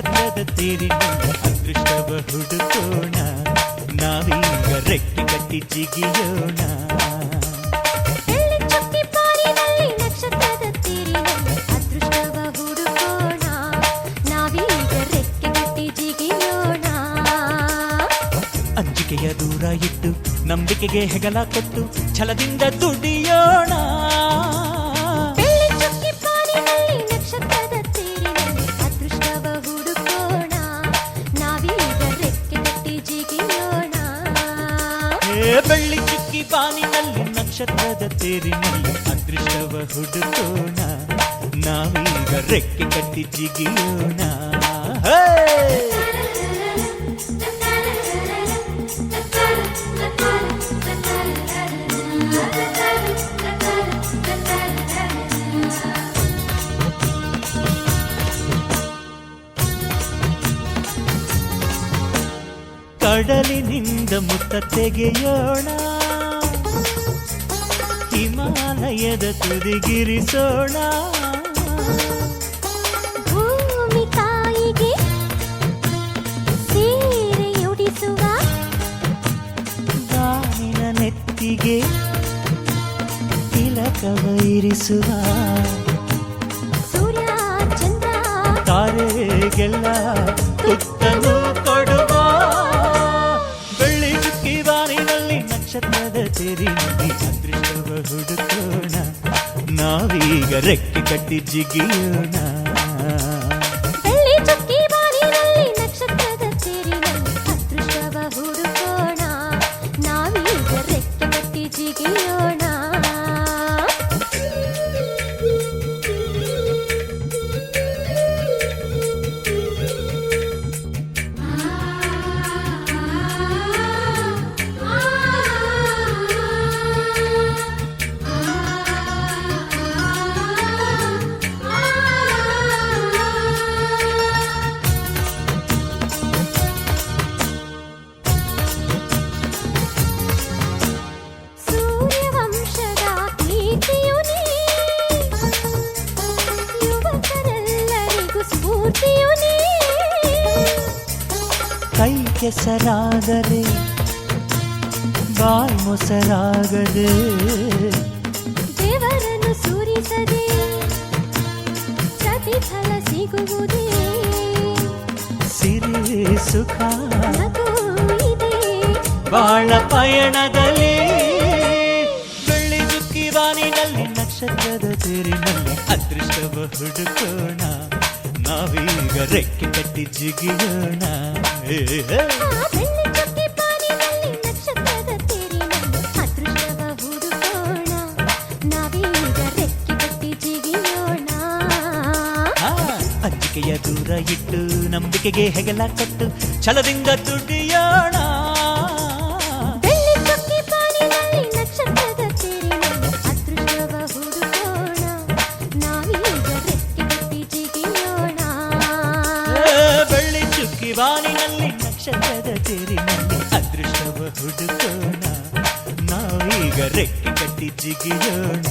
ನಕ್ಷತ್ರದ ತೇರಿನಲ್ಲಿ ಅದೃಷ್ಟವ ಹುಡುಕೋಣ, ನಾವೀಗ ರೆಕ್ಕೆ ಕಟ್ಟಿ ಜಿಗಿಯೋಣ. ನಕ್ಷತ್ರದ ತೇರಿನಲ್ಲಿ ಅದೃಷ್ಟವ ಹುಡುಕೋಣ, ನಾವೀಗ ರೆಕ್ಕೆ ಕಟ್ಟಿ ಜಿಗಿಯೋಣ. ಅಂಜಿಕೆಯ ದೂರ ಇಟ್ಟು ನಂಬಿಕೆಗೆ ಹೆಗಲ ಕೊಟ್ಟು ಛಲದಿಂದ ದುಡಿಯೋಣ. ನಕ್ಷತ್ರದ ತೇರಿನಲ್ಲಿ ಅದೃಷ್ಟವ ಹುಡುಕೋಣ, ನಾವೀಗ ರೆಕ್ಕೆ ಕಟ್ಟಿ ಜಿಗಿಯೋಣ. ಬೆಳ್ಳಿ ಚುಕ್ಕಿ ಬಾನಿನಲ್ಲಿ ನಕ್ಷತ್ರದ ತೇರಿನಲ್ಲಿ ಅದೃಷ್ಟವ ಹುಡುಕೋಣ, ನಾವೀಗ ರೆಕ್ಕೆ ಕಟ್ಟಿ ಜಿಗಿಯೋಣ. ಕಡಲಿನಿಂದ ಮುತ್ತ ತೆಗೆಯೋಣ, ಹಿಮಾಲಯದ ತುದಿಗಿರಿಸೋಣ. ಭೂಮಿ ತಾಯಿಗೆ ಸೀರೆಯುಡಿಸುವ, ಬಾನಿನ ನೆತ್ತಿಗೆ ತಿಲಕವ ಇರಿಸುವ. ಸೂರ್ಯ ಚಂದ್ರ ತಾರೆಗೆಲ್ಲ ತುತ್ತನ್ನು ಕೊಡುವ. ಬೆಳ್ಳಿ ಚುಕ್ಕಿ ಬಾನಿನಲ್ಲಿ ನಕ್ಷತ್ರದ ತೇರಿನಲ್ಲಿ ಅದೃಷ್ಟವ ಹುಡುಕೋಣ, ನಾವೀಗ ರೆಕ್ಕೆ ಕಟ್ಟಿ ಜಿಗಿಯೋಣ. ಬೆಳ್ಳಿ ಚುಕ್ಕಿ ಬಾನಿನಲ್ಲಿ ನಕ್ಷತ್ರದ ತೇರಿನಲ್ಲಿ ಅದೃಷ್ಟವ ಹುಡುಕೋಣ, ನಾವೀಗ ರೆಕ್ಕೆ ಕಟ್ಟಿ ಜಿಗಿಯೋಣ. ಸೂರ್ಯವಂಶದ ಕೀರ್ತಿಯು ನೀ, ಯುವಕರೆಲ್ಲರಿಗೂ ಸ್ಫೂರ್ತಿಯು ನೀ. ಕೈ ಕೆಸರಾದರೆ ಬಾಯಿ ಮೊಸರಾಗದೆ, ದೇವರನ್ನು ಸುರಿಸದೆ ಪ್ರತಿಫಲ ಸಿಗುವುದೇ. ಸಿರಿ ಸುಖ ನಗು ಇದೆ ಬಾಳ ಪಯಣದಲ್ಲಿ. ಬೆಳ್ಳಿ ಚುಕ್ಕಿ ಬಾನಿನಲ್ಲಿ ನಕ್ಷತ್ರದ ತೇರಿನಲ್ಲಿ ಅದೃಷ್ಟವ ಹುಡುಕೋಣ, ನಾವೀಗ ರೆಕ್ಕೆ ಕಟ್ಟಿ ಜಿಗಿಯೋಣ. ಬೆಳ್ಳಿ ಚುಕ್ಕಿ ಬಾನಿನಲ್ಲಿ ನಕ್ಷತ್ರದ ತೇರಿನಲ್ಲಿ ಅದೃಷ್ಟವ ಹುಡುಕೋಣ, ನಾವೀಗ ರೆಕ್ಕೆ ಕಟ್ಟಿ ಜಿಗಿಯೋಣ. ಅಂಜಿಕೆಯ ದೂರ ಇಟ್ಟು ನಂಬಿಕೆಗೆ ಹೆಗಲ ಕೊಟ್ಟು ಛಲದಿಂದ ದುಡಿಯೋಣ. ಬೆಳ್ಳಿ ಚುಕ್ಕಿ ಬಾನಿನಲ್ಲಿ ನಕ್ಷತ್ರದ ತೇರಿನಲ್ಲಿ ಅದೃಷ್ಟವ ಹುಡುಕೋಣ, ನಾವೀಗ ರೆಕ್ಕೆ ಕಟ್ಟಿ ಜಿಗಿಯೋಣ. ಬೆಳ್ಳಿ ಚುಕ್ಕಿ ಬಾನಿನಲ್ಲಿ ನಕ್ಷತ್ರದ ತೇರಿನಲ್ಲಿ ಅದೃಷ್ಟವ ಹುಡುಕೋಣ, ನಾವೀಗ ರೆಕ್ಕೆ ಕಟ್ಟಿ ಜಿಗಿಯೋಣ.